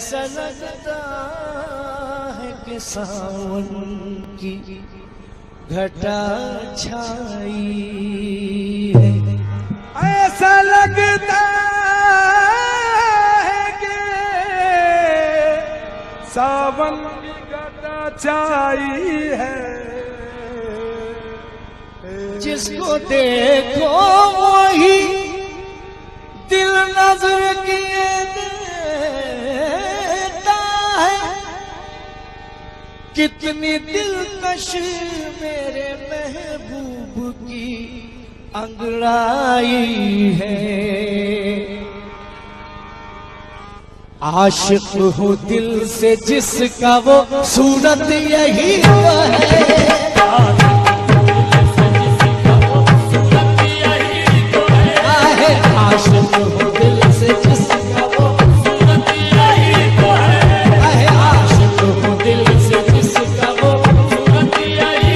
ऐसा लगता है कि सावन की घटा छाई है। ऐसा लगता है कि सावन की घटा छाई है। जिसको देखो वही दिल नजर किए देता है। कितनी दिलकश मेरे महबूब की अंगड़ाई है। आशिक हूँ दिल से जिसका वो सूरत यही है। आशिक हूँ दिल से जिसका वो सूरत यही तो है। आशिक हूँ दिल से जिसका वो सूरत यही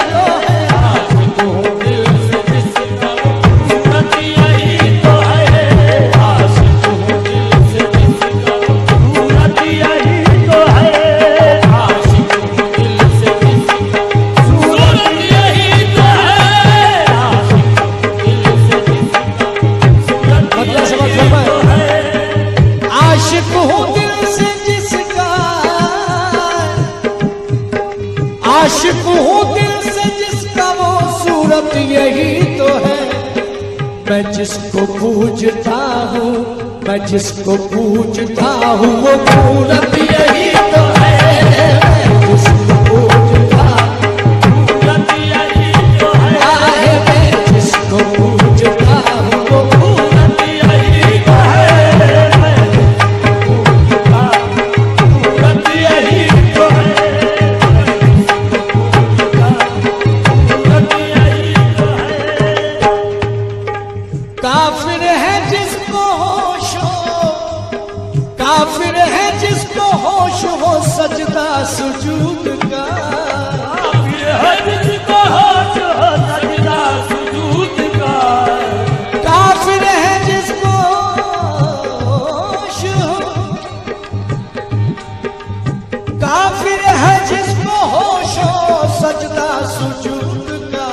तो है। आशिक हूँ दिल से जिसका वो सूरत यही तो है। आशिक हूँ दिल से जिसका वो सूरत यही तो है। आशिक हूँ दिल से जिसका सूरत यही तो है। आशिक हूँ दिल से जिसका, आशिक हूँ दिल से जिसका वो सूरत यही तो है। मैं जिसको पूजता हूँ, मैं जिसको पूजता हूँ वो सूरत यही तो है। मैं जिसको पूजता सूरत यही तो है। मैं जिसको पूजता हूँ वो सूरत यही तो है। काफिर है जिसको होश हो, काफिर है जिसको होश हो सजदा सुजूद का। काफिर है जिसको होश हो सजदा सुजूद का। काफिर है जिसको होश हो, काफिर है जिसको होश हो सजदा सुजूद का।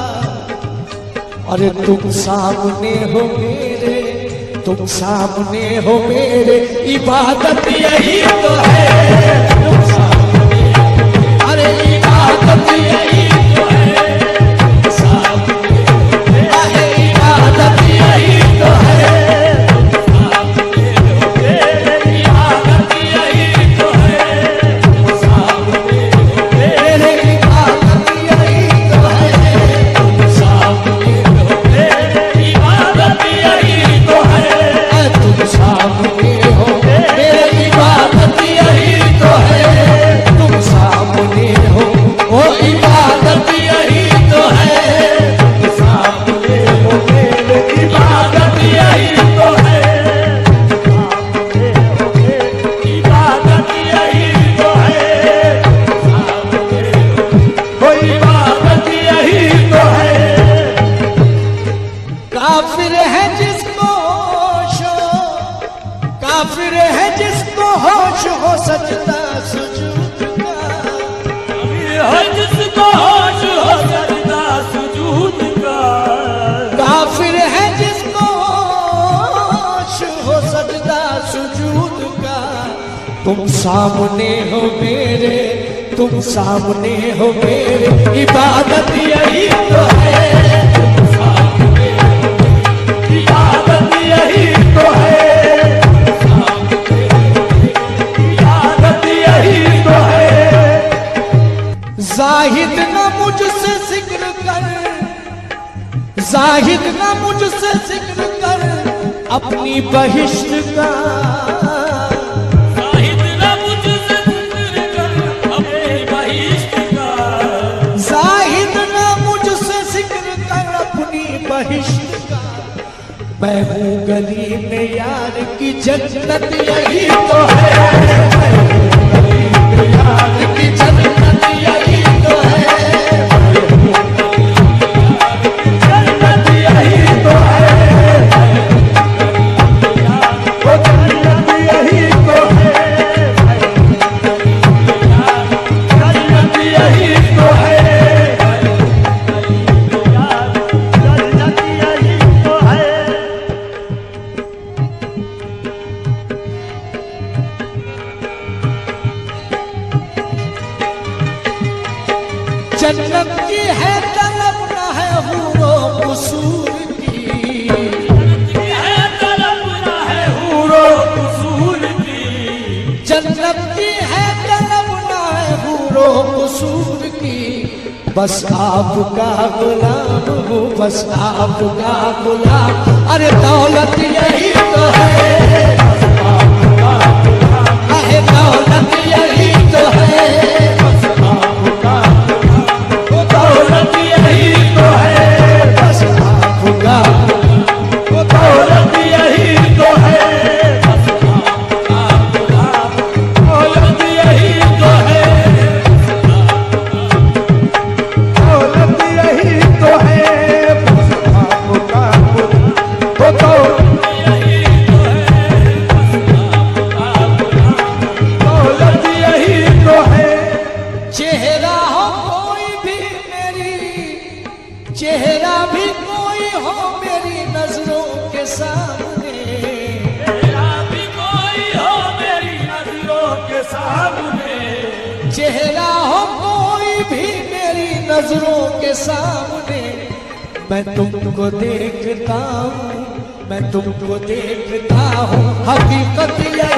अरे तुम सामने हो मेरे, तुम सामने हो मेरे, इबादत यही तो है। तुम सामने, अरे इबादत यही तो है। तुम सामने, अरे इबादत यही तो है। तुम सामने हो मेरे, इबादत यही तो है। तुम सामने हो मेरे, इबादत यही तो है। तुम सामने इबादत यही तो है। तुम सामने हो मेरी इबादत यही तो है। तुम सामने हो वो इबादत यही तो है। तुम सामने हो मेरी इबादत यही तो है। सामने हो मेरी इबादत यही तो है। सामने हो इबादत यही तो है। काफिर है जिसको होश हो, काफिर है जिसको होश हो सजदा सुजूद का। काफिर है जिसको होश हो सजदा सुजूद का। काफिर है जिसको होश हो सजदा सुजूद का। तुम सामने हो मेरे, तुम सामने हो मेरे, इबादत यही तो है। इबादत यही तो है। इबादत यही तो है। जाहिद न मुझसे जिक्र कर, जाहिद न मुझसे जिक्र कर अपनी बहिश्त का। जाहिद न मुझसे जिक्र कर अपनी बहिश्त का। जाहिद न मुझसे जिक्र कर अपनी बहिश्त का। मैं हूँ गली में यार की जन्नत यही तो है। मैं हूँ गली में यार की जन्नत यही तो है। मैं हूँ गली में यार की जन्नत यही तो है। वो जन्नत यही तो है। जन्नत की है तलब न है हूरो कसूर की, है तलब न है हूरो कसूर की, जन्नत की है तलब न है हूरो कसूर की। बस आपका गुलाम हूँ, बस आपका गुलाम। अरे दौलत यही तो है, अरे दौलत यही तो है, दौलत यही तो है, बस आपका दौलत यही तो है, दौलत यही तो है, दौलत यही तो है, बस आपका दौलत यही तो है। चेहरा हो कोई भी मेरी, चेहरा भी कोई हो मेरी नजरों के सामने, तेरा भी कोई हो मेरी नजरों के सामने, चेहरा हो कोई भी मेरी नजरों के सामने। मैं तुमको देखता हूँ, मैं तुमको देखता हूँ, हकीकत यही